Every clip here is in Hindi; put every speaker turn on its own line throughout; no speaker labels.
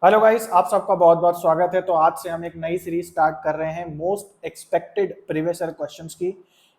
हेलो गाइस, आप सबका बहुत बहुत स्वागत है। तो आज से हम एक नई सीरीज स्टार्ट कर रहे हैं most expected previous year questions की।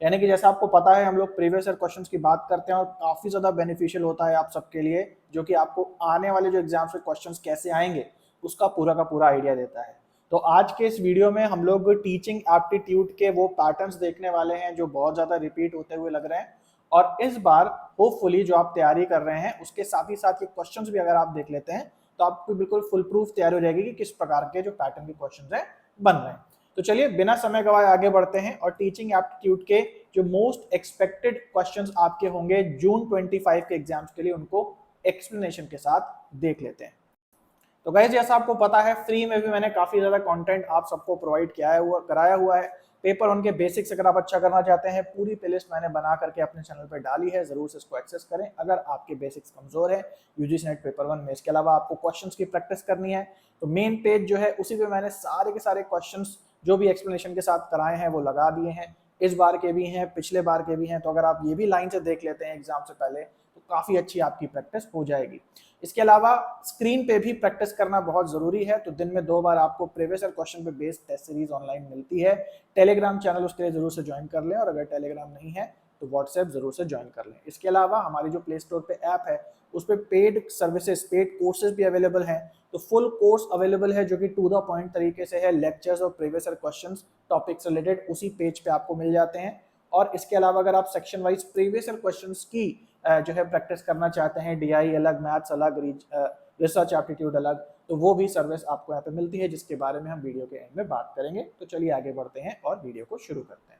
यानी कि जैसा आपको पता है हम लोग प्रीवियस ईयर क्वेश्चंस की बात करते हैं और काफ़ी ज़्यादा बेनिफिशियल होता है आप सबके लिए, जो कि आपको आने वाले जो एग्जाम्स के क्वेश्चंस कैसे आएंगे उसका पूरा का पूरा आइडिया देता है। तो आज के इस वीडियो में हम लोग टीचिंग एप्टीट्यूड के वो पैटर्न्स देखने वाले हैं जो बहुत ज़्यादा रिपीट होते हुए लग रहे हैं। और इस बार होपफुली जो आप तैयारी कर रहे हैं उसके साथ ही साथ ये क्वेश्चंस भी अगर आप देख लेते हैं तो आपको बिल्कुल फुल प्रूफ तैयारी हो जाएगी कि किस प्रकार के जो पैटर्न के क्वेश्चंस हैं बन रहे हैं। तो चलिए बिना समय गवाए आगे बढ़ते हैं और टीचिंग एप्टीट्यूड के जो मोस्ट एक्सपेक्टेड क्वेश्चंस आपके होंगे जून 25 के एग्जाम्स के लिए उनको एक्सप्लेनेशन के साथ देख लेते हैं। तो गाइस, जैसा आपको पता है फ्री में भी मैंने काफी ज्यादा कंटेंट आप सबको प्रोवाइड कराया हुआ है। पेपर वन के बेसिक्स अगर आप अच्छा करना चाहते हैं पूरी प्लेलिस्ट मैंने बना करके अपने चैनल पर डाली है, जरूर से इसको एक्सेस करें। अगर आपके बेसिक्स कमजोर है यूजीसी नेट पेपर वन में, इसके अलावा आपको क्वेश्चंस की प्रैक्टिस करनी है तो मेन पेज जो है उसी पे मैंने सारे के सारे क्वेश्चंस जो भी एक्सप्लेनेशन के साथ कराए हैं वो लगा दिए हैं। इस बार के भी हैं, पिछले बार के भी हैं। तो अगर आप ये भी लाइन से देख लेते हैं एग्जाम से पहले तो काफी अच्छी आपकी प्रैक्टिस हो जाएगी। इसके अलावा स्क्रीन पे भी प्रैक्टिस करना बहुत जरूरी है, तो दिन में 2 बार आपको प्रीवियस ईयर क्वेश्चन पे बेस्ड टेस्ट सीरीज ऑनलाइन मिलती है। टेलीग्राम चैनल उसके लिए जरूर से ज्वाइन कर लें और अगर टेलीग्राम नहीं है तो व्हाट्सएप जरूर से ज्वाइन कर लें। इसके अलावा हमारी जो प्ले स्टोर पे ऐप है उस पर पेड सर्विसेज, पेड कोर्सेज भी अवेलेबल हैं। तो फुल कोर्स अवेलेबल है जो कि टू द पॉइंट तरीके से है, लेक्चर्स और previous year questions topics related उसी पेज पे आपको मिल जाते हैं। और इसके अलावा अगर आप section wise previous year questions की जो है प्रैक्टिस करना चाहते हैं, डीआई अलग, मैथ्स अलग, रिसर्च एप्टीट्यूड अलग, तो वो भी सर्विस आपको यहाँ पे मिलती है जिसके बारे में हम वीडियो के एंड में बात करेंगे। तो चलिए आगे बढ़ते हैं और वीडियो को शुरू करते हैं।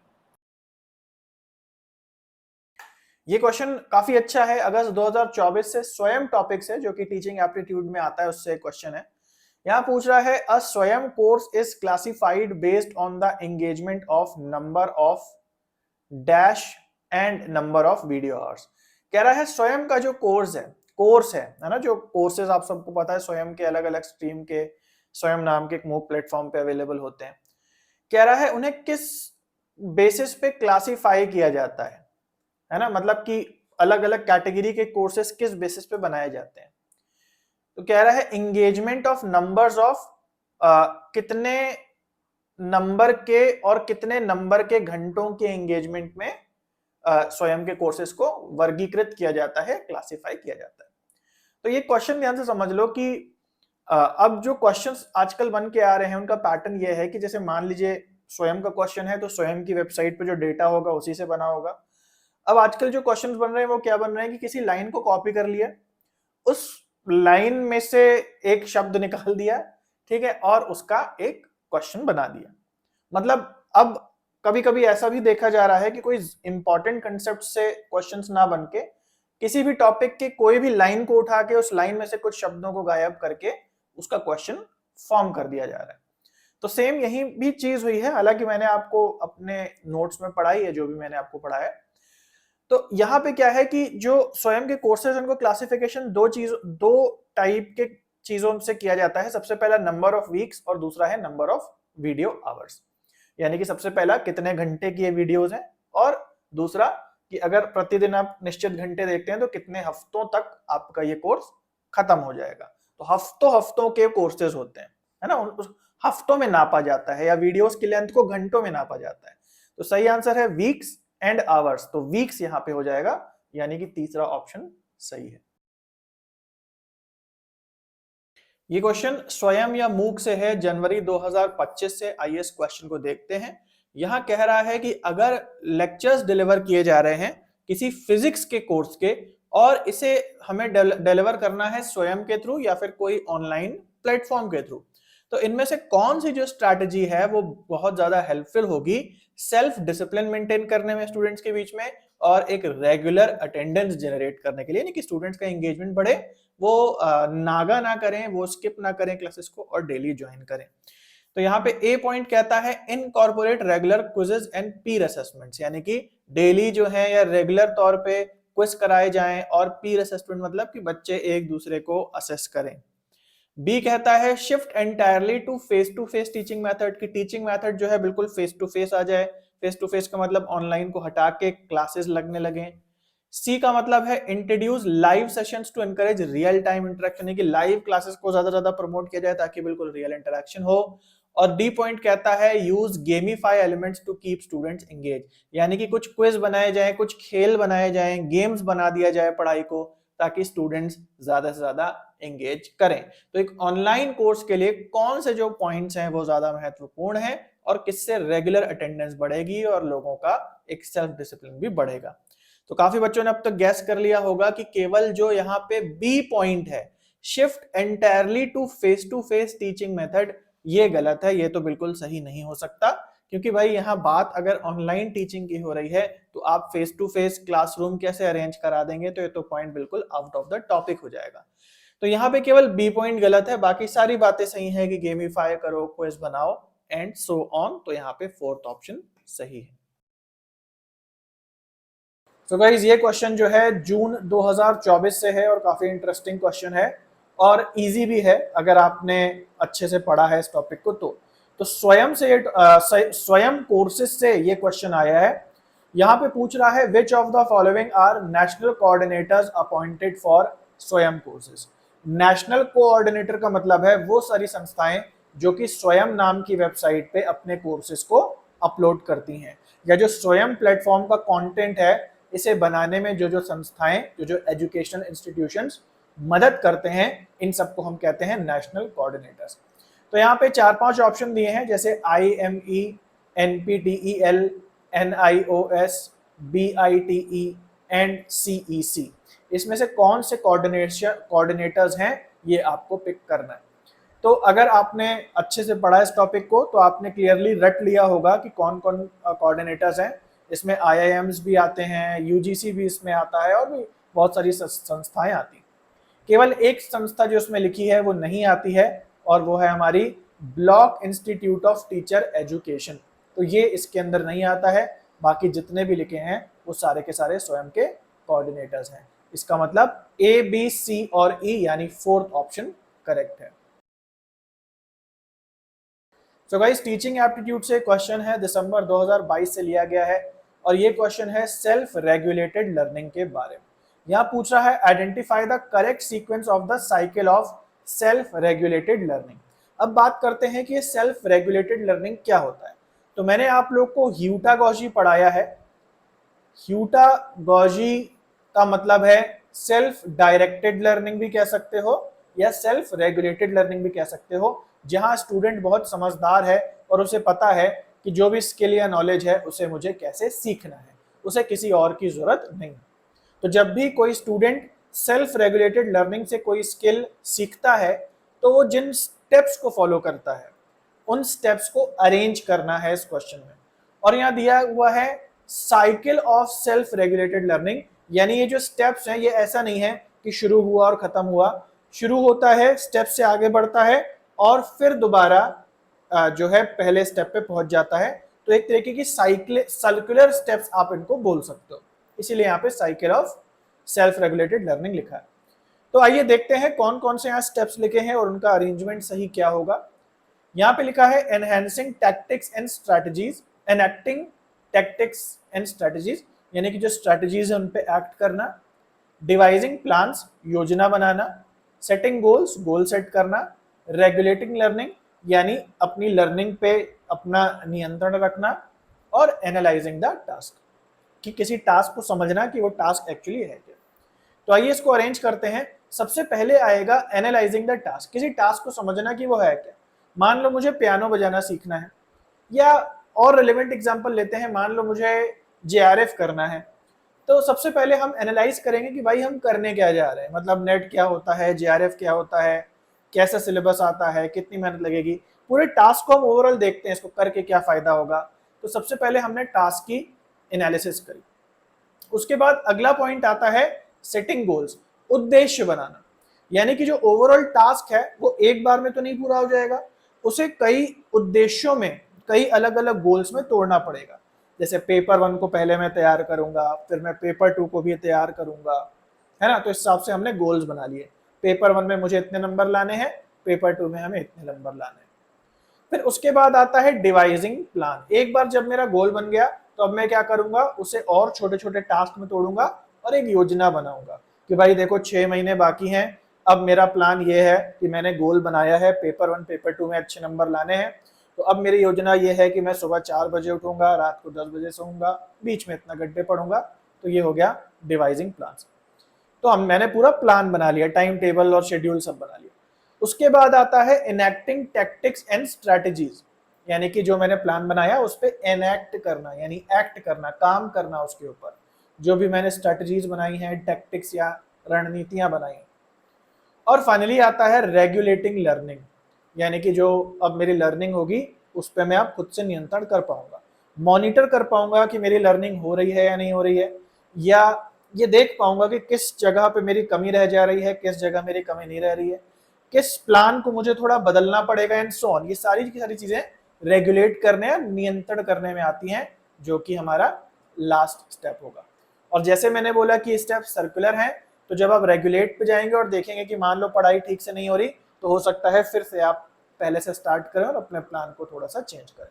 ये क्वेश्चन काफी अच्छा है, अगस्त 2024 से स्वयं टॉपिक से जो कि टीचिंग एप्टीट्यूड में आता है उससे क्वेश्चन है। यहाँ पूछ रहा है अ स्वयं course is classified based on the engagement of number of dash and number of video hours. कह रहा है स्वयं का जो कोर्स है ना, जो कोर्सेज आप सबको पता है स्वयं के अलग अलग स्ट्रीम के स्वयं नाम के एक मूक प्लेटफॉर्म पे अवेलेबल होते हैं। कह रहा है उन्हें किस बेसिस पे क्लासिफाई किया जाता है ना, मतलब कि अलग अलग कैटेगरी के कोर्सेज किस बेसिस पे बनाए जाते हैं। तो कह रहा है एंगेजमेंट ऑफ नंबर्स ऑफ कितने नंबर के और कितने नंबर के घंटों के एंगेजमेंट में स्वयं के कोर्सेज को वर्गीकृत किया जाता है, क्लासिफाई किया जाता है। तो ये क्वेश्चन ध्यान से समझ लो कि अब जो क्वेश्चंस आजकल बन के आ रहे हैं उनका पैटर्न ये है कि जैसे मान लीजिए स्वयं का क्वेश्चन है तो स्वयं की वेबसाइट पे जो डेटा होगा उसी से बना होगा। अब आजकल जो क्वेश्चंस बन रहे हैं वो क्या बन रहे हैं कि किसी लाइन को कॉपी कर लिया, उस लाइन में से एक शब्द निकाल दिया, ठीक है, और उसका एक क्वेश्चन बना दिया। मतलब अब कभी कभी ऐसा भी देखा जा रहा है कि कोई इंपॉर्टेंट कंसेप्ट से क्वेश्चंस ना बन के किसी भी टॉपिक के कोई भी लाइन को उठा के उस लाइन में से कुछ शब्दों को गायब करके उसका क्वेश्चन फॉर्म कर दिया जा रहा है। तो सेम यही भी चीज हुई है, हालांकि मैंने आपको अपने नोट्स में पढ़ाई है जो भी मैंने आपको पढ़ाया है। तो यहाँ पे क्या है कि जो स्वयं के कोर्सेज उनको क्लासिफिकेशन दो टाइप के चीजों से किया जाता है। सबसे पहला नंबर ऑफ वीक्स और दूसरा है नंबर ऑफ वीडियो आवर्स। यानी कि सबसे पहला कितने घंटे की ये वीडियोस हैं और दूसरा कि अगर प्रतिदिन आप निश्चित घंटे देखते हैं तो कितने हफ्तों तक आपका ये कोर्स खत्म हो जाएगा। तो हफ्तों हफ्तों के कोर्सेज होते हैं, है ना, उस हफ्तों में नापा जाता है या वीडियोस की लेंथ को घंटों में नापा जाता है। तो सही आंसर है वीक्स एंड आवर्स, तो वीक्स यहां पे हो जाएगा, यानी कि तीसरा ऑप्शन सही है। ये क्वेश्चन स्वयं या मूक से है, जनवरी 2025 से। आइए इस क्वेश्चन को देखते हैं। यहां कह रहा है कि अगर लेक्चर्स डिलीवर किए जा रहे हैं किसी फिजिक्स के कोर्स के और इसे हमें डिलीवर करना है स्वयं के थ्रू या फिर कोई ऑनलाइन प्लेटफॉर्म के थ्रू, तो इनमें से कौन सी जो स्ट्रैटेजी है वो बहुत ज्यादा हेल्पफुल होगी सेल्फ डिसिप्लिन मेंटेन करने में स्टूडेंट्स के बीच में और एक रेगुलर अटेंडेंस जनरेट करने के लिए, यानी कि स्टूडेंट्स का एंगेजमेंट बढ़े, वो नागा ना करें, वो स्किप ना करें क्लासेस को और डेली ज्वाइन करें। तो यहाँ पे ए पॉइंट कहता है incorporate regular quizzes and Pir assessments, यानी कि डेली जो है या रेगुलर तौर पे क्विज कराए जाएं और पीर असेसमेंट मतलब कि बच्चे एक दूसरे को असेस करें। बी कहता है shift entirely to face teaching method, की टीचिंग मेथड जो है बिल्कुल फेस टू फेस आ जाए। फेस टू फेस का मतलब ऑनलाइन को हटा के क्लासेस लगने लगे। सी का मतलब है introduce live sessions to encourage real time interaction, है कि लाइव क्लासेस को ज्यादा प्रमोट किया जाए ताकि बिल्कुल रियल इंटरेक्शन हो। और डी पॉइंट कहता है use gamify elements to keep students engage, यानी कि कुछ क्विज बनाए जाएं, कुछ खेल बनाए जाएं, गेम्स बना दिया जाए पढ़ाई को, ताकि स्टूडेंट्स ज्यादा से ज्यादा एंगेज करें। तो एक ऑनलाइन कोर्स के लिए कौन से जो पॉइंट्स हैं वो ज्यादा महत्वपूर्ण है और किससे रेगुलर अटेंडेंस बढ़ेगी और लोगों का एक सेल्फ डिसिप्लिन भी बढ़ेगा। तो काफी बच्चों ने अब तक गैस कर लिया होगा कि केवल जो यहाँ पे बी पॉइंट है, shift entirely to face teaching method, ये गलत है, ये तो बिल्कुल सही नहीं हो सकता, क्योंकि भाई यहाँ बात अगर ऑनलाइन टीचिंग की हो रही है तो आप फेस टू फेस क्लासरूम कैसे अरेंज करा देंगे, तो ये तो पॉइंट बिल्कुल आउट ऑफ द टॉपिक हो जाएगा। तो यहाँ पे केवल बी पॉइंट गलत है, बाकी सारी बातें सही है कि गेमिफाई करो, क्विज बनाओ एंड सो ऑन, तो यहाँ पे फोर्थ ऑप्शन सही है। तो गाइस ये क्वेश्चन जो है जून 2024 से है और काफी इंटरेस्टिंग क्वेश्चन है और इजी भी है अगर आपने अच्छे से पढ़ा है इस टॉपिक को। तो स्वयं से स्वयं कोर्सेज से ये क्वेश्चन आया है। यहाँ पे पूछ रहा है which of the following are national coordinators appointed for Swayam courses. National coordinator का मतलब है वो सारी संस्थाएं जो कि स्वयं नाम की वेबसाइट पे अपने कोर्सेज को अपलोड करती हैं, या जो स्वयं प्लेटफॉर्म का कंटेंट है इसे बनाने में जो संस्थाएं, जो एजुकेशनल इंस्टीट्यूशंस मदद करते हैं, इन सबको हम कहते हैं नेशनल कोऑर्डिनेटर्स। तो यहाँ पे 4-5 ऑप्शन दिए हैं, जैसे IME, NPTEL, NIOS, BITE and CEC। इसमें से कौन से कोऑर्डिनेटर्स हैं ये आपको पिक करना है। तो अगर आपने अच्छे से पढ़ा इस टॉपिक को तो आपने क्लियरली रट लिया होगा कि कौन कौन कोऑर्डिनेटर्स हैं। इसमें IIMs भी आते हैं, UGC भी इसमें आता है और भी बहुत सारी संस्थाएं आती हैं। केवल एक संस्था जो इसमें लिखी है वो नहीं आती है और वो है हमारी block institute of teacher education, तो ये इसके अंदर नहीं आता है। बाकी जितने भी लिखे हैं वो सारे के सारे स्वयं के कोऑर्डिनेटर्स हैं। इसका मतलब A, B, C और E यानी फोर्थ ऑप्शन करेक्ट है। तो गाइस टीचिंग एप्टीट्यूड से क्वेश्चन है, दिसंबर 2022 से लिया गया है और ये क्वेश्चन है सेल्फ रेगुलेटेड लर्निंग के बारे में। यहाँ पूछ रहा है identify the correct sequence of the cycle of self regulated learning. अब बात करते हैं कि ये सेल्फ रेगुलेटेड लर्निंग क्या होता है। तो मैंने आप लोग को ह्यूटागोजी पढ़ाया है। ह्यूटागोजी का मतलब है सेल्फ डायरेक्टेड लर्निंग भी कह सकते हो या सेल्फ रेगुलेटेड लर्निंग भी कह सकते हो, जहां स्टूडेंट बहुत समझदार है और उसे पता है कि जो भी स्किल या नॉलेज है उसे मुझे कैसे सीखना है, उसे किसी और की जरूरत नहीं। तो जब भी कोई स्टूडेंट सेल्फ रेगुलेटेड लर्निंग से कोई स्किल सीखता है तो वो जिन स्टेप्स को फॉलो करता है उन स्टेप्स को अरेंज करना है इस क्वेश्चन में। और यहाँ दिया हुआ है cycle of self regulated learning, यानी ये जो स्टेप्स हैं ये ऐसा नहीं है कि शुरू हुआ और खत्म हुआ, शुरू होता है, स्टेप से आगे बढ़ता है और फिर दोबारा जो है पहले स्टेप पे पहुंच जाता है। तो एक तरीके की सर्कुलर स्टेप्स आप इनको बोल सकते हो, इसीलिए यहाँ पे cycle of self regulated learning लिखा है। तो आइए देखते हैं कौन कौन से यहाँ स्टेप्स लिखे हैं और उनका अरेंजमेंट सही क्या होगा। यहाँ पे लिखा है enhancing tactics and strategies, enacting tactics and strategies, यानी कि जो स्ट्रैटेजीज है उन पे एक्ट करना, डिवाइजिंग प्लान्स, योजना बनाना, सेटिंग गोल्स, गोल सेट करना, रेगुलेटिंग लर्निंग यानी अपनी लर्निंग पे अपना नियंत्रण रखना, और एनालाइजिंग द टास्क कि किसी टास्क को समझना कि वो टास्क एक्चुअली है क्या। तो आइए इसको अरेंज करते हैं। सबसे पहले आएगा एनालाइजिंग द टास्क, किसी टास्क को समझना कि वो है क्या। मान लो मुझे पियानो बजाना सीखना है, या और रिलेवेंट एग्जांपल लेते हैं, मान लो मुझे JRF करना है। तो सबसे पहले हम एनालाइज करेंगे कि भाई हम करने क्या जा रहे हैं, मतलब नेट क्या होता है, JRF क्या होता है, कैसा सिलेबस आता है, कितनी मेहनत लगेगी, पूरे टास्क को हम ओवरऑल देखते हैं, इसको करके क्या फायदा होगा। तो सबसे पहले हमने टास्क की एनालिसिस करी। उसके बाद अगला पॉइंट आता है सेटिंग गोल्स, उद्देश्य बनाना, यानी कि जो ओवरऑल टास्क है वो एक बार में तो नहीं पूरा हो जाएगा, उसे कई उद्देश्यों में, कई अलग अलग गोल्स में तोड़ना पड़ेगा। जैसे पेपर 1 को पहले मैं तैयार करूंगा, फिर मैं पेपर 2 को भी तैयार करूंगा, है ना। तो इस हिसाब से हमने गोल्स बना लिए, पेपर 1 में मुझे इतने नंबर लाने हैं, पेपर 2 में हमें इतने नंबर लाने हैं। फिर उसके बाद आता है डिवाइजिंग प्लान। एक बार जब मेरा गोल बन गया तो अब मैं क्या करूंगा, उसे और छोटे छोटे टास्क में तोड़ूंगा और एक योजना बनाऊंगा कि भाई देखो 6 महीने बाकी हैं, अब मेरा प्लान ये है कि मैंने गोल बनाया है पेपर 1 पेपर 2 में अच्छे नंबर लाने हैं, तो अब मेरी योजना ये है कि मैं सुबह 4 बजे उठूंगा, रात को 10 बजे सोऊंगा, बीच में इतना घंटे पढ़ूंगा। तो ये हो गया डिवाइजिंग प्लान। तो हम मैंने पूरा प्लान बना लिया, टाइम टेबल और शेड्यूल सब बना लिया। उसके बाद आता है इनएक्टिंग टैक्टिक्स एंड स्ट्रेटजीज, यानी कि जो मैंने प्लान बनाया उस पर एनएक्ट करना, यानी एक्ट करना, काम करना उसके ऊपर, जो भी मैंने स्ट्रेटजीज बनाई हैं, टैक्टिक्स या रणनीतियां बनाई। और फाइनली आता है रेगुलेटिंग लर्निंग, यानी कि जो अब मेरी लर्निंग होगी उस पर मैं अब खुद से नियंत्रण कर पाऊंगा, मॉनिटर कर पाऊंगा कि मेरी लर्निंग हो रही है या नहीं हो रही है, या ये देख पाऊंगा कि किस जगह पे मेरी कमी रह जा रही है, किस जगह मेरी कमी नहीं रह रही है, किस प्लान को मुझे थोड़ा बदलना पड़ेगा एंड सो ऑन। ये सारी की सारी चीजें रेगुलेट करने या नियंत्रण करने में आती हैं, जो कि हमारा लास्ट स्टेप होगा। और जैसे मैंने बोला कि स्टेप सर्कुलर हैं, तो जब आप रेगुलेट पे जाएंगे और देखेंगे कि मान लो पढ़ाई ठीक से नहीं हो रही, तो हो सकता है फिर से आप पहले से स्टार्ट करें और अपने प्लान को थोड़ा सा चेंज करें।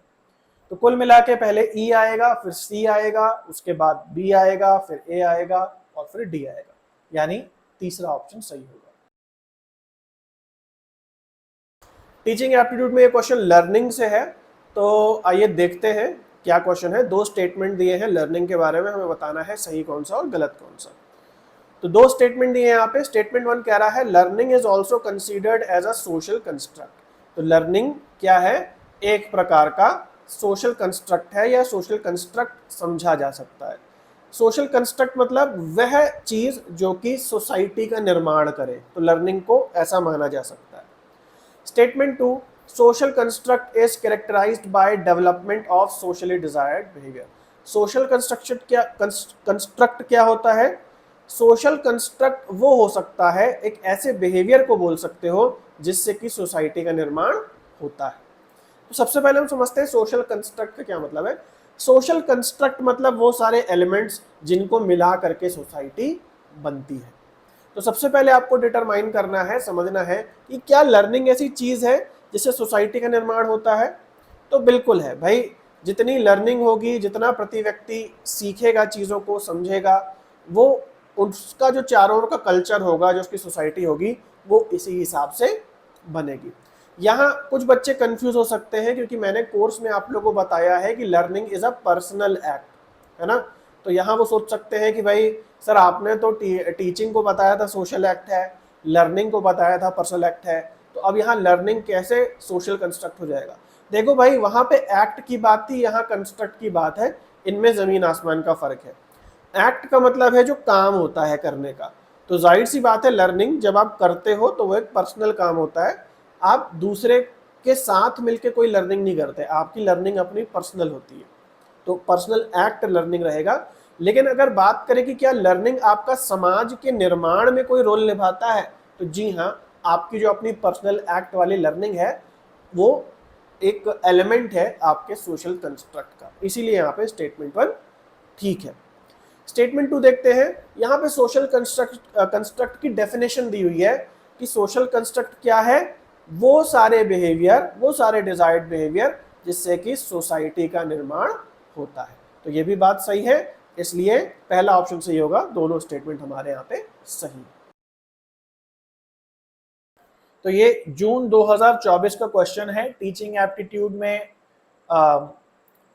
तो कुल मिला के पहले ई आएगा, फिर सी आएगा, उसके बाद बी आएगा, फिर ए आएगा और फिर डी आएगा, यानी तीसरा ऑप्शन सही होगा। टीचिंग एप्टीट्यूड में ये क्वेश्चन लर्निंग से है, तो आइए देखते हैं क्या क्वेश्चन है। दो स्टेटमेंट दिए हैं लर्निंग के बारे में, हमें बताना है सही कौन सा और गलत कौन सा। तो दो स्टेटमेंट दिए हैं यहाँ पे। स्टेटमेंट 1 कह रहा है learning is also considered as a social construct. तो लर्निंग क्या है, एक प्रकार का सोशल कंस्ट्रक्ट है या सोशल कंस्ट्रक्ट समझा जा सकता है। सोशल कंस्ट्रक्ट मतलब वह चीज जो कि सोसाइटी का निर्माण करे, तो लर्निंग को ऐसा माना जा सकता है। Statement 2, social construct is characterised by development of socially desired behaviour. Social construct क्या होता है? सोशल कंस्ट्रक्ट वो हो सकता है, एक ऐसे बिहेवियर को बोल सकते हो जिससे कि सोसाइटी का निर्माण होता है। तो सबसे पहले हम समझते हैं सोशल कंस्ट्रक्ट का क्या मतलब है। सोशल कंस्ट्रक्ट मतलब वो सारे एलिमेंट्स जिनको मिला करके सोसाइटी बनती है। तो सबसे पहले आपको डिटरमाइन करना है, समझना है कि क्या लर्निंग ऐसी चीज है जिससे सोसाइटी का निर्माण होता है। तो बिल्कुल है भाई, जितनी लर्निंग होगी, जितना प्रति व्यक्ति सीखेगा, चीजों को समझेगा, वो उसका जो चारों ओर का कल्चर होगा, जो उसकी सोसाइटी होगी, वो इसी हिसाब से बनेगी। यहाँ कुछ बच्चे कंफ्यूज हो सकते हैं, क्योंकि मैंने कोर्स में आप लोगों को बताया है कि learning is a personal act, है ना। तो यहाँ वो सोच सकते हैं कि भाई सर आपने तो टीचिंग को बताया था सोशल एक्ट है, लर्निंग को बताया था पर्सनल एक्ट है, तो अब यहाँ लर्निंग कैसे सोशल कंस्ट्रक्ट हो जाएगा। देखो भाई, वहां पे एक्ट की बात थी, यहाँ कंस्ट्रक्ट की बात है, इनमें जमीन आसमान का फर्क है। एक्ट का मतलब है जो काम होता है करने का, तो जाहिर सी बात है लर्निंग जब आप करते हो तो वो एक पर्सनल काम होता है, आप दूसरे के साथ मिलके कोई लर्निंग नहीं करते, आपकी लर्निंग अपनी पर्सनल होती है, तो पर्सनल एक्ट लर्निंग रहेगा। लेकिन अगर बात करें कि क्या लर्निंग आपका समाज के निर्माण में कोई रोल निभाता है, तो जी हाँ, आपकी जो अपनी पर्सनल एक्ट वाली लर्निंग है वो एक एलिमेंट है आपके सोशल कंस्ट्रक्ट का, इसीलिए यहाँ पे स्टेटमेंट 1 ठीक है। स्टेटमेंट 2 देखते हैं। यहाँ पे सोशल कंस्ट्रक्ट की डेफिनेशन दी हुई है कि सोशल कंस्ट्रक्ट क्या है, वो सारे बिहेवियर, वो सारे डिजायर्ड बिहेवियर जिससे कि सोसाइटी का निर्माण होता है। तो ये भी बात सही है, इसलिए पहला ऑप्शन सही होगा, दोनों स्टेटमेंट हमारे यहाँ पे सही। तो ये जून 2024 का क्वेश्चन है, टीचिंग एप्टीट्यूड में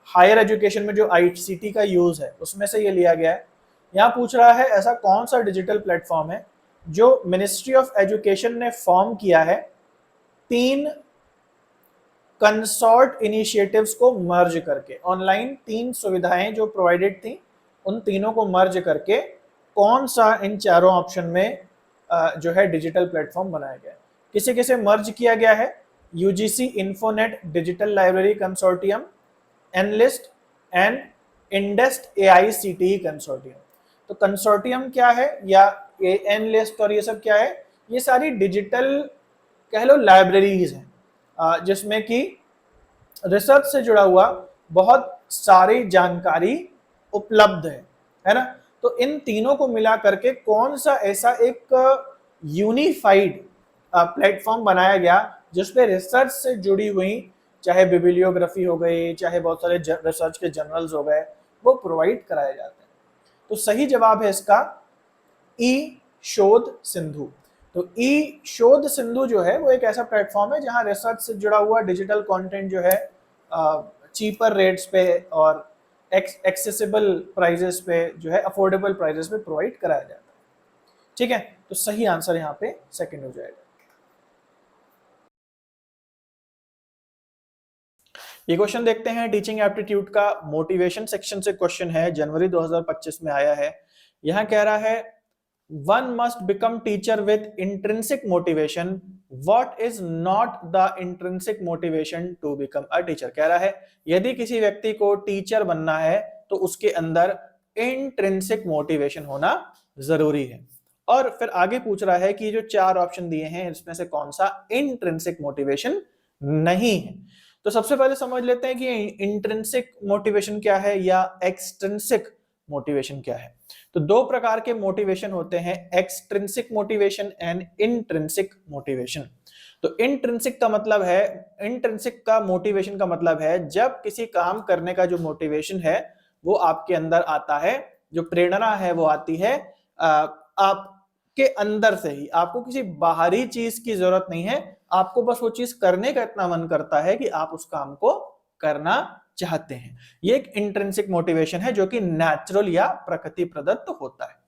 हायर एजुकेशन में जो आईसीटी का यूज है उसमें से ये लिया गया है। यहाँ पूछ रहा है ऐसा कौन सा डिजिटल प्लेटफॉर्म है जो मिनिस्ट्री ऑफ एजुकेशन ने फॉर्म किया है 3 कंसॉर्ट इनिशिएटिव्स को मर्ज करके। ऑनलाइन 3 सुविधाएं जो प्रोवाइडेड थी, उन तीनों को मर्ज करके कौन सा इन चारों ऑप्शन में जो है डिजिटल प्लेटफॉर्म बनाया गया है। किसे किसे मर्ज किया गया है? UGC Infonet digital library consortium, NLIST and INDEST AICTE consortium. तो कंसोर्टियम क्या है या एनलिस्ट और ये सब क्या है? ये सारी डिजिटल कह लो लाइब्रेरीज हैं जिसमें कि रिसर्च से जुड़ा हुआ बहुत सारी जानकारी उपलब्ध है ना। तो इन तीनों को मिला करके कौन सा ऐसा एक यूनिफाइड प्लेटफॉर्म बनाया गया जिसपे रिसर्च से जुड़ी हुई, चाहे बिब्लियोग्राफी हो गई, चाहे बहुत सारे रिसर्च के जर्नल्स हो गए, वो प्रोवाइड कराए जाते हैं। तो सही जवाब है इसका ई शोध सिंधु। तो ई शोध सिंधु जो है वो एक ऐसा प्लेटफॉर्म है जहां रिसर्च से जुड़ा हुआ डिजिटल कंटेंट जो है चीपर रेट्स पे और एक्सेसिबल प्राइजेस पे जो है, अफोर्डेबल प्राइजेस पे प्रोवाइड कराया जाता है। ठीक है, तो सही आंसर यहाँ पे सेकंड हो जाएगा। ये क्वेश्चन देखते हैं टीचिंग एप्टीट्यूड का, मोटिवेशन सेक्शन से क्वेश्चन है, जनवरी 2025 में आया है। यहां कह रहा है one must become teacher with intrinsic motivation, what is not the intrinsic motivation to become a teacher. कह रहा है यदि किसी व्यक्ति को टीचर बनना है तो उसके अंदर इंट्रिंसिक मोटिवेशन होना जरूरी है। और फिर आगे पूछ रहा है कि जो 4 ऑप्शन दिए हैं इसमें से कौन सा इंट्रिंसिक मोटिवेशन नहीं है। तो सबसे पहले समझ लेते हैं कि इंट्रिंसिक मोटिवेशन क्या है या एक्सट्रिंसिक मोटिवेशन क्या है। तो 2 प्रकार के मोटिवेशन होते हैं, extrinsic motivation and intrinsic motivation. तो इंट्रिंसिक का मतलब है, इंट्रिंसिक का मोटिवेशन का मतलब है जब किसी काम करने का जो मोटिवेशन है वो आपके अंदर आता है, जो प्रेरणा है वो आती है आपके अंदर से ही, आपको किसी बाहरी चीज की जरूरत नहीं है, आपको बस वो चीज करने का इतना मन करता है कि आप उस काम को करना चाहते हैं। ये एक इंट्रिंसिक मोटिवेशन है जो कि नेचुरल या प्रकृति प्रदत्त होता है।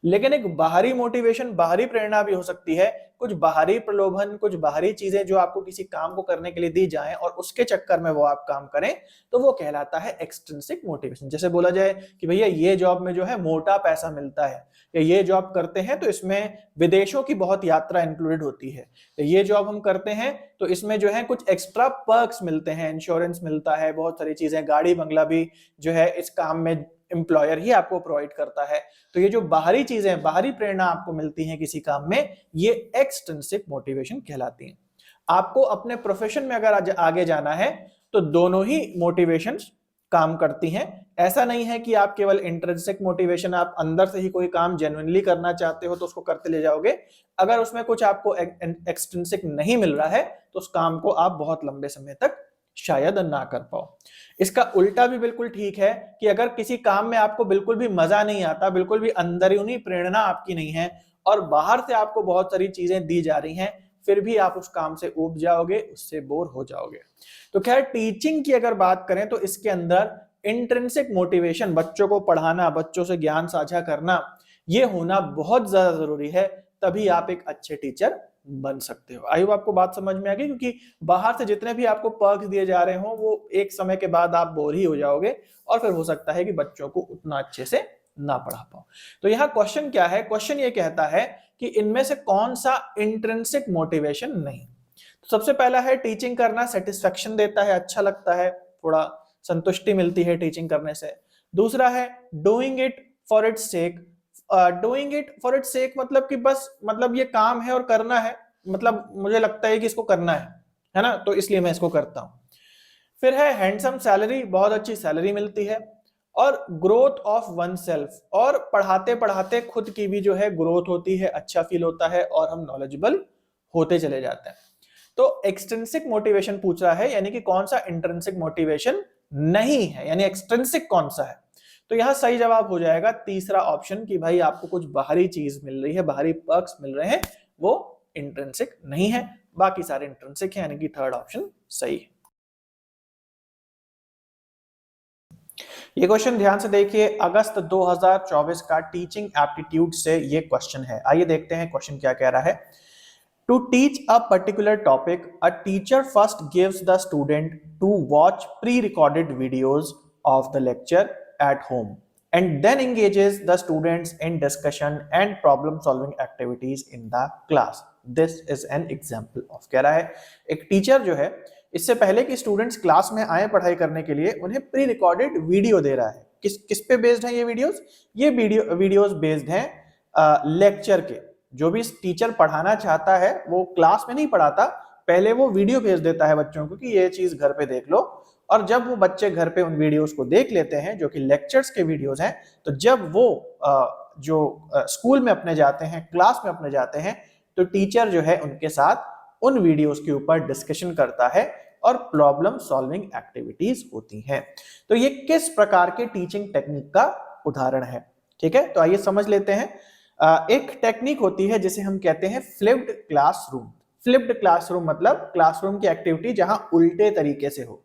लेकिन एक बाहरी मोटिवेशन, बाहरी प्रेरणा भी हो सकती है, कुछ बाहरी प्रलोभन, कुछ बाहरी चीजें जो आपको किसी काम को करने के लिए दी जाएं और उसके चक्कर में वो आप काम करें, तो वो कहलाता है एक्सट्रिंसिक मोटिवेशन। जैसे बोला जाए कि भैया ये जॉब में जो है मोटा पैसा मिलता है, या ये जॉब करते हैं तो इसमें विदेशों की बहुत यात्रा इंक्लूडेड होती है, तो ये जॉब हम करते हैं तो इसमें जो है कुछ एक्स्ट्रा पर्क्स मिलते हैं, इंश्योरेंस मिलता है, बहुत सारी चीजें, गाड़ी बंगला भी जो है इस काम में एम्प्लॉयर ही आपको प्रोवाइड करता है। तो ये जो बाहरी चीजें, बाहरी प्रेरणा आपको मिलती है किसी काम में, ये एक्सट्रिंसिक मोटिवेशन कहलाती है। आपको अपने प्रोफेशन में अगर आगे जाना है तो दोनों ही मोटिवेशंस काम करती हैं। ऐसा नहीं है कि आप केवल इंट्रिंसिक मोटिवेशन, आप अंदर से ही कोई काम जेन्युइनली करना चाहते हो तो उसको करते ले जाओगे, अगर उसमें कुछ आपको एक्सट्रिंसिक नहीं मिल रहा है तो उस काम को आप बहुत लंबे समय तक शायद ना कर पाओ। इसका उल्टा भी बिल्कुल ठीक है कि अगर किसी काम में आपको बिल्कुल भी मजा नहीं आता, बिल्कुल भी अंदरूनी प्रेरणा आपकी नहीं है और बाहर से आपको बहुत सारी चीजें दी जा रही हैं, फिर भी आप उस काम से ऊब जाओगे, उससे बोर हो जाओगे। तो खैर टीचिंग की अगर बात करें तो इसके अंदर इंट्रिंसिक मोटिवेशन, बच्चों को पढ़ाना, बच्चों से ज्ञान साझा करना, ये होना बहुत ज्यादा जरूरी है, तभी आप एक अच्छे टीचर बन सकते हो। आई होप आपको बात समझ में आ गई, क्योंकि बाहर से जितने भी आपको पर्क्स दिए जा रहे हो वो एक समय के बाद आप बोर ही हो जाओगे और फिर हो सकता है कि बच्चों को उतना अच्छे से ना पढ़ा पाओ। तो यहाँ क्वेश्चन क्या है, क्वेश्चन ये कहता है कि इनमें से कौन सा इंट्रिंसिक मोटिवेशन नहीं। तो सबसे पहला है टीचिंग करना सेटिस्फेक्शन देता है, अच्छा लगता है, थोड़ा संतुष्टि मिलती है टीचिंग करने से। दूसरा है doing it for its sake. Doing it for its sake मतलब कि बस, मतलब ये काम है और करना है, मतलब मुझे लगता है कि इसको करना है ना, तो इसलिए मैं इसको करता हूं। फिर है हैंडसम सैलरी, बहुत अच्छी सैलरी मिलती है। और ग्रोथ ऑफ वन सेल्फ, और पढ़ाते पढ़ाते खुद की भी जो है ग्रोथ होती है, अच्छा फील होता है और हम नॉलेजेबल होते चले जाते हैं। तो एक्सट्रिंसिक मोटिवेशन पूछ रहा है, यानी कि कौन सा इंट्रिंसिक मोटिवेशन नहीं है, यानी एक्सट्रिंसिक कौन सा है। तो यहां सही जवाब हो जाएगा तीसरा ऑप्शन कि भाई आपको कुछ बाहरी चीज मिल रही है, बाहरी पर्क्स मिल रहे हैं, वो इंट्रिंसिक नहीं है, बाकी सारे इंट्रिंसिक है, यानी कि थर्ड ऑप्शन सही है। ये क्वेश्चन ध्यान से देखिए, अगस्त 2024 का टीचिंग एप्टीट्यूड से ये क्वेश्चन है। आइए देखते हैं क्वेश्चन क्या कह रहा है। To teach a particular topic, a teacher first gives the student to watch pre recorded videos of the lecture at home and then engages the students in discussion and problem solving activities in the class. This is an example of, कह रहा है एक टीचर जो है इससे पहले कि स्टूडेंट्स क्लास में आए पढ़ाई करने के लिए उन्हें प्री रिकॉर्डेड वीडियो दे रहा है। किस पे बेस्ड है ये वीडियोस? ये वीडियोस बेस्ड हैं लेक्चर के। जो भी टीचर पढ़ाना चाहता है वो क्लास में नहीं पढ़ाता, पहले वो वीडियो भेज देता है बच्चों को कि ये चीज घर पे देख लो, और जब वो बच्चे घर पे उन वीडियोस को देख लेते हैं जो कि लेक्चर्स के वीडियोस हैं, तो जब वो जो स्कूल में अपने जाते हैं, क्लास में अपने जाते हैं, तो टीचर जो है उनके साथ उन वीडियोस के ऊपर डिस्कशन करता है और प्रॉब्लम सॉल्विंग एक्टिविटीज होती हैं। तो ये किस प्रकार के टीचिंग टेक्निक का उदाहरण है? ठीक है, तो आइए समझ लेते हैं। एक टेक्निक होती है जिसे हम कहते हैं फ्लिप्ड क्लासरूम। फ्लिप्ड क्लासरूम मतलब क्लासरूम की एक्टिविटी जहां उल्टे तरीके से हो।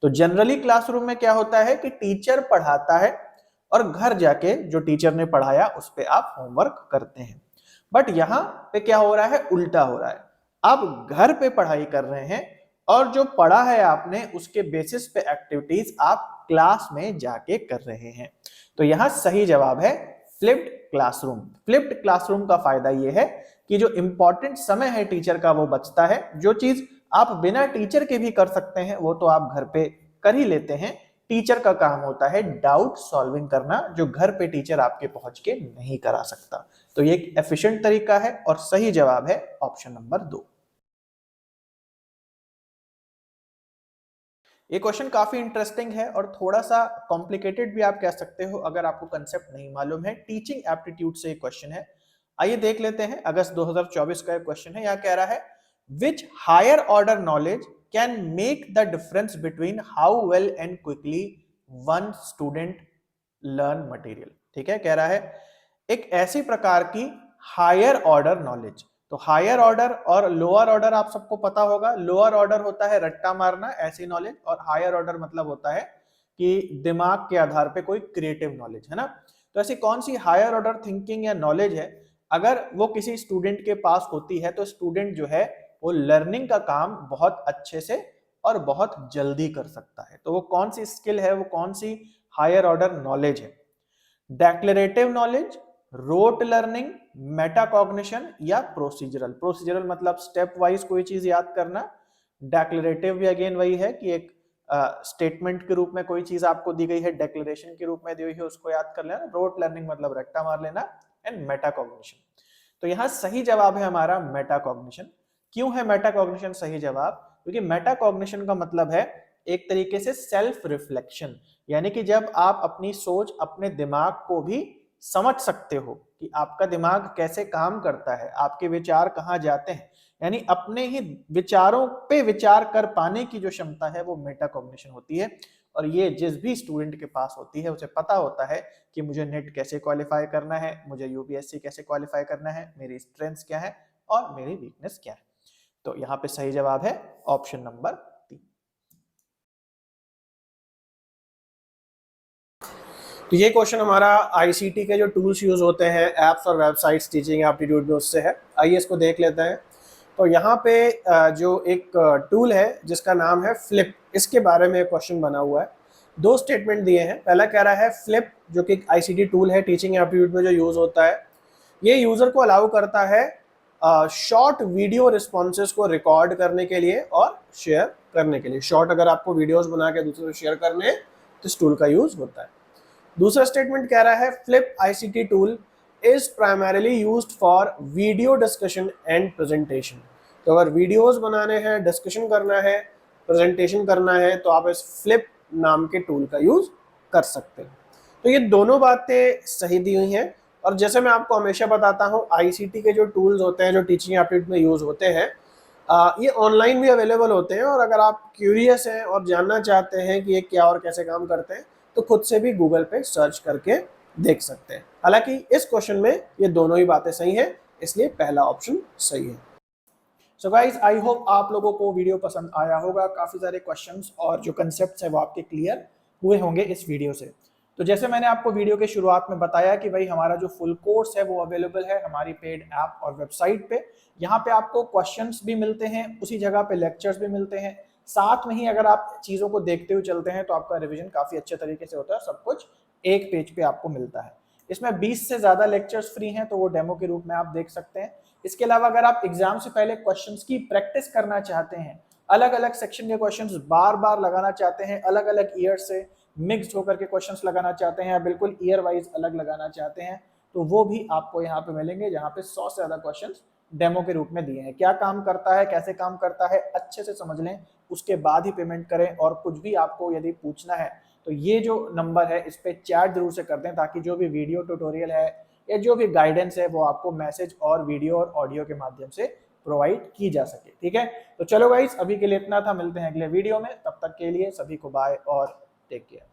तो जनरली क्लासरूम में क्या होता है कि टीचर पढ़ाता है और घर जाके जो टीचर ने पढ़ाया उस पे आप होमवर्क करते हैं। बट यहाँ पे क्या हो रहा है, उल्टा हो रहा है। आप घर पे पढ़ाई कर रहे हैं और जो पढ़ा है आपने उसके बेसिस पे एक्टिविटीज आप क्लास में जाके कर रहे हैं। तो यहाँ सही जवाब है फ्लिप्ड क्लासरूम। फ्लिप्ड क्लासरूम का फायदा यह है कि जो इंपॉर्टेंट समय है टीचर का वो बचता है। जो चीज आप बिना टीचर के भी कर सकते हैं वो तो आप घर पे कर ही लेते हैं। टीचर का काम होता है डाउट सॉल्विंग करना, जो घर पे टीचर आपके पहुंच के नहीं करा सकता। तो ये एक एफिशिएंट तरीका है और सही जवाब है ऑप्शन नंबर 2। ये क्वेश्चन काफी इंटरेस्टिंग है और थोड़ा सा कॉम्प्लिकेटेड भी आप कह सकते हो अगर आपको कंसेप्ट नहीं मालूम है। टीचिंग एप्टीट्यूड से एक क्वेश्चन है, आइए देख लेते हैं। अगस्त 2024 का एक क्वेश्चन है। यहाँ कह रहा है which higher order knowledge can make the difference between how well and quickly one student learn material. ठीक है, कह रहा है एक ऐसी प्रकार की हायर ऑर्डर नॉलेज। तो हायर ऑर्डर और लोअर ऑर्डर आप सबको पता होगा। लोअर ऑर्डर होता है रट्टा मारना, ऐसी नॉलेज, और हायर ऑर्डर मतलब होता है कि दिमाग के आधार पे कोई क्रिएटिव नॉलेज, है ना। तो ऐसी कौन सी हायर ऑर्डर थिंकिंग या नॉलेज है, अगर वो किसी स्टूडेंट के पास होती है तो स्टूडेंट जो है वो लर्निंग का काम बहुत अच्छे से और बहुत जल्दी कर सकता है। तो वो कौन सी स्किल है, वो कौन सी हायर ऑर्डर नॉलेज है? Declarative knowledge, rote learning, metacognition या प्रोसीजरल। प्रोसीजरल मतलब स्टेप वाइज कोई चीज याद करना। डेक्लेरेटिव भी अगेन वही है कि एक स्टेटमेंट के रूप में कोई चीज आपको दी गई है, डेक्लेरेशन के रूप में दी हुई है, उसको याद कर लेना। रोट लर्निंग मतलब रट्टा मार लेना। एंड मेटाकॉग्निशन, तो यहाँ सही जवाब है हमारा मेटाकॉग्निशन। क्यों है मेटाकॉग्निशन सही जवाब? क्योंकि मेटाकॉग्निशन का मतलब है एक तरीके से सेल्फ रिफ्लेक्शन, यानी कि जब आप अपनी सोच, अपने दिमाग को भी समझ सकते हो कि आपका दिमाग कैसे काम करता है, आपके विचार कहाँ जाते हैं, यानी अपने ही विचारों पे विचार कर पाने की जो क्षमता है वो मेटाकॉग्निशन होती है। और ये जिस भी स्टूडेंट के पास होती है उसे पता होता है कि मुझे नेट कैसे क्वालिफाई करना है, मुझे यूपीएससी कैसे क्वालिफाई करना है, मेरी स्ट्रेंथ्स क्या है और मेरी वीकनेस क्या है। तो यहाँ पे सही जवाब है ऑप्शन नंबर 3। तो ये क्वेश्चन हमारा आईसीटी के जो टूल्स यूज होते हैं एप्स और वेबसाइट्स टीचिंग एप्टीट्यूड में उससे है। आइए इसको देख लेते हैं। तो यहाँ पे जो एक टूल है जिसका नाम है फ्लिप, इसके बारे में क्वेश्चन बना हुआ है। 2 स्टेटमेंट दिए हैं। पहला कह रहा है फ्लिप जो कि आईसीटी टूल है टीचिंग एप्टीट्यूड में जो यूज होता है, ये यूजर को अलाउ करता है शॉर्ट वीडियो रिस्पॉन्सेज को रिकॉर्ड करने के लिए और शेयर करने के लिए। शॉर्ट अगर आपको वीडियोस बना के दूसरे को शेयर करने तो इस टूल का यूज होता है। दूसरा स्टेटमेंट कह रहा है flip ICT tool is primarily used for video discussion and presentation. तो अगर वीडियोस बनाने हैं, डिस्कशन करना है, प्रेजेंटेशन करना है तो आप इस फ्लिप नाम के टूल का यूज कर सकते हैं। तो ये दोनों बातें सही दी हुई हैं। और जैसे मैं आपको हमेशा बताता हूँ आईसीटी के जो टूल्स होते हैं जो टीचिंग एप्टीट्यूड में यूज होते हैं ये ऑनलाइन भी अवेलेबल होते हैं। और अगर आप क्यूरियस हैं और जानना चाहते हैं कि ये क्या और कैसे काम करते हैं तो खुद से भी गूगल पे सर्च करके देख सकते हैं। हालांकि इस क्वेश्चन में ये दोनों ही बातें सही हैं, इसलिए पहला ऑप्शन सही है। सो गाइज आई होप आप लोगों को वीडियो पसंद आया होगा। काफ़ी सारे क्वेश्चंस और जो कंसेप्ट्स है वो आपके क्लियर हुए होंगे इस वीडियो से। तो जैसे मैंने आपको वीडियो के शुरुआत में बताया कि भाई हमारा जो फुल कोर्स है वो अवेलेबल है हमारी पेड ऐप और वेबसाइट पे। यहाँ पे आपको क्वेश्चंस भी मिलते हैं, उसी जगह पे लेक्चर्स भी मिलते हैं। साथ में ही अगर आप चीज़ों को देखते हुए चलते हैं तो आपका रिविजन काफ़ी अच्छे तरीके से होता है। सब कुछ एक पेज पे आपको मिलता है। इसमें 20 से ज़्यादा लेक्चर्स फ्री हैं तो वो डेमो के रूप में आप देख सकते हैं। इसके अलावा अगर आप एग्जाम से पहले क्वेश्चंस की प्रैक्टिस करना चाहते हैं, अलग अलग सेक्शन के क्वेश्चंस बार बार लगाना चाहते हैं, अलग अलग ईयर से मिक्स्ड होकर के क्वेश्चंस लगाना चाहते हैं या बिल्कुल ईयर वाइज अलग लगाना चाहते हैं तो वो भी आपको यहाँ पे मिलेंगे, जहाँ पे 100 से ज़्यादा क्वेश्चंस डेमो के रूप में दिए हैं। क्या काम करता है, कैसे काम करता है, अच्छे से समझ लें, उसके बाद ही पेमेंट करें। और कुछ भी आपको यदि पूछना है तो ये जो नंबर है इस पे चैट जरूर से कर दें, ताकि जो भी वीडियो ट्यूटोरियल है या जो भी गाइडेंस है वो आपको मैसेज और वीडियो और ऑडियो के माध्यम से प्रोवाइड की जा सके। ठीक है, तो चलो गाइस अभी के लिए इतना था, मिलते हैं अगले वीडियो में। तब तक के लिए सभी को बाय और टेक केयर।